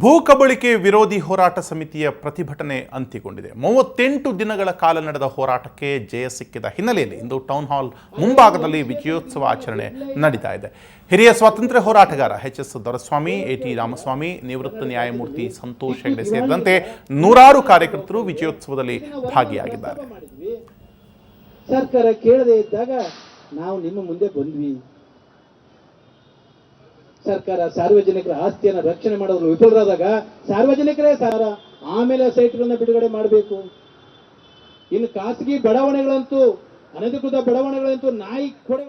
ಭೂ ಕಬಳಿಕೆ ವಿರೋಧಿ ಹೋರಾಟ ಸಮಿತಿಯ ಪ್ರತಿಭಟನೆ ಅಂತ್ಯಗೊಂಡಿದೆ. 38 ದಿನಗಳ ಕಾಲ ನಡೆದ ಹೋರಾಟಕ್ಕೆ ಜಯ ಸಿಕ್ಕಿದ ಹಿನ್ನೆಲೆಯಲ್ಲಿ ಇಂದು ಟೌನ್ ಹಾಲ್ ಮುಂಭಾಗದಲ್ಲಿ ವಿಜಯೋತ್ಸವ ಆಚರಣೆ ನಡೀತಾ ಇದೆ. ಹಿರಿಯ ಸ್ವಾತಂತ್ರ್ಯ ಹೋರಾಟಗಾರ ಎಚ್.ಎಸ್. ದೊರೆಸ್ವಾಮಿ, ಎ.ಟಿ. ರಾಮಸ್ವಾಮಿ, ನಿವೃತ್ತ ನ್ಯಾಯಮೂರ್ತಿ ಸಂತೋಷ್ ಹೆಗ್ಡೆ ಸೇರಿದಂತೆ ನೂರಾರು ಕಾರ್ಯಕರ್ತರು ವಿಜಯೋತ್ಸವದಲ್ಲಿ ಭಾಗಿಯಾಗಿದ್ದಾರೆ. ಸರ್ಕಾರ ಕೇಳದೇ ಇದ್ದಾಗ ನಾವು ನಿಮ್ಮ ಮುಂದೆ ಬಂದ್ವಿ. ಸರ್ಕಾರ ಸಾರ್ವಜನಿಕರ ಆಸ್ತಿಯನ್ನು ರಕ್ಷಣೆ ಮಾಡೋದು ವಿಫಲರಾದಾಗ ಸಾರ್ವಜನಿಕರೇ ಸಾರ ಆಮೇಲೆ ಸೈಟ್ಗಳನ್ನ ಬಿಡುಗಡೆ ಮಾಡಬೇಕು. ಇನ್ನು ಖಾಸಗಿ ಬಡಾವಣೆಗಳಂತೂ, ಅನಧಿಕೃತ ಬಡಾವಣೆಗಳಂತೂ ನಾಯಿ ಕೊಡೆ.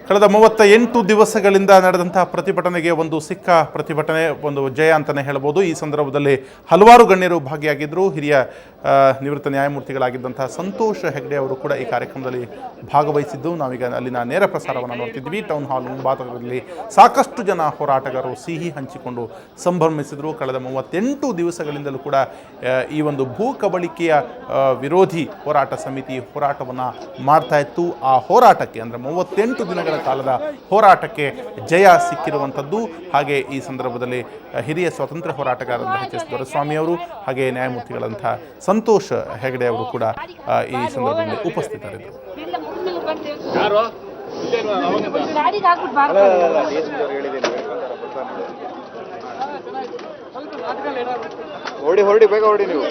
ಕಳೆದ 38 ದಿವಸಗಳಿಂದ ನಡೆದಂತಹ ಪ್ರತಿಭಟನೆಗೆ ಒಂದು ಸಿಕ್ಕ ಪ್ರತಿಭಟನೆ, ಒಂದು ಜಯ ಅಂತಲೇ ಹೇಳ್ಬೋದು. ಈ ಸಂದರ್ಭದಲ್ಲಿ ಹಲವಾರು ಗಣ್ಯರು ಭಾಗಿಯಾಗಿದ್ದರು. ಹಿರಿಯ ನಿವೃತ್ತ ನ್ಯಾಯಮೂರ್ತಿಗಳಾಗಿದ್ದಂತಹ ಸಂತೋಷ್ ಹೆಗ್ಡೆ ಅವರು ಕೂಡ ಈ ಕಾರ್ಯಕ್ರಮದಲ್ಲಿ ಭಾಗವಹಿಸಿದ್ದು ನಾವೀಗ ಅಲ್ಲಿನ ನೇರ ಪ್ರಸಾರವನ್ನು ನೋಡ್ತಿದ್ವಿ. ಟೌನ್ ಹಾಲ್ ಮುಂಭಾಗದಲ್ಲಿ ಸಾಕಷ್ಟು ಜನ ಹೋರಾಟಗಾರರು ಸಿಹಿ ಹಂಚಿಕೊಂಡು ಸಂಭ್ರಮಿಸಿದರು. ಕಳೆದ 38 ದಿವಸಗಳಿಂದಲೂ ಕೂಡ ಈ ಒಂದು ಭೂ ಕಬಳಿಕೆಯ ವಿರೋಧಿ ಹೋರಾಟ ಸಮಿತಿ ಹೋರಾಟವನ್ನು ಮಾಡ್ತಾ ಇತ್ತು. ಆ ಹೋರಾಟಕ್ಕೆ ಅಂದರೆ 38 ದಿನಗಳ ಕಾಲದ ಹೋರಾಟಕ್ಕೆ ಜಯ ಸಿಕ್ಕಿರುವಂಥದ್ದು. ಹಾಗೆ ಈ ಸಂದರ್ಭದಲ್ಲಿ ಹಿರಿಯ ಸ್ವಾತಂತ್ರ್ಯ ಹೋರಾಟಗಾರರಾದ ಎಚ್.ಎಸ್. ದೊರೆಸ್ವಾಮಿ ಅವರು ಹಾಗೆ ನ್ಯಾಯಮೂರ್ತಿಗಳಂತಹ ಸಂತೋಷ್ ಹೆಗ್ಡೆ ಅವರು ಕೂಡ ಈ ಸಂದರ್ಭದಲ್ಲಿ ಉಪಸ್ಥಿತರಿದ್ದರು. ಹೊರಡಿ ಬೇಗ ಹೊರಡಿ ನೀವು.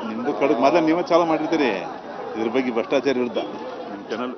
ನಿಮ್ದು ಕಡೆ ಮೊದಲು ನೀವೇ ಚಾಲು ಮಾಡಿರ್ತೀರಿ ಇದ್ರ ಬಗ್ಗೆ ಭ್ರಷ್ಟಾಚಾರ ವಿರುದ್ಧ ನಿಮ್ಮ ಚಾನಲ್.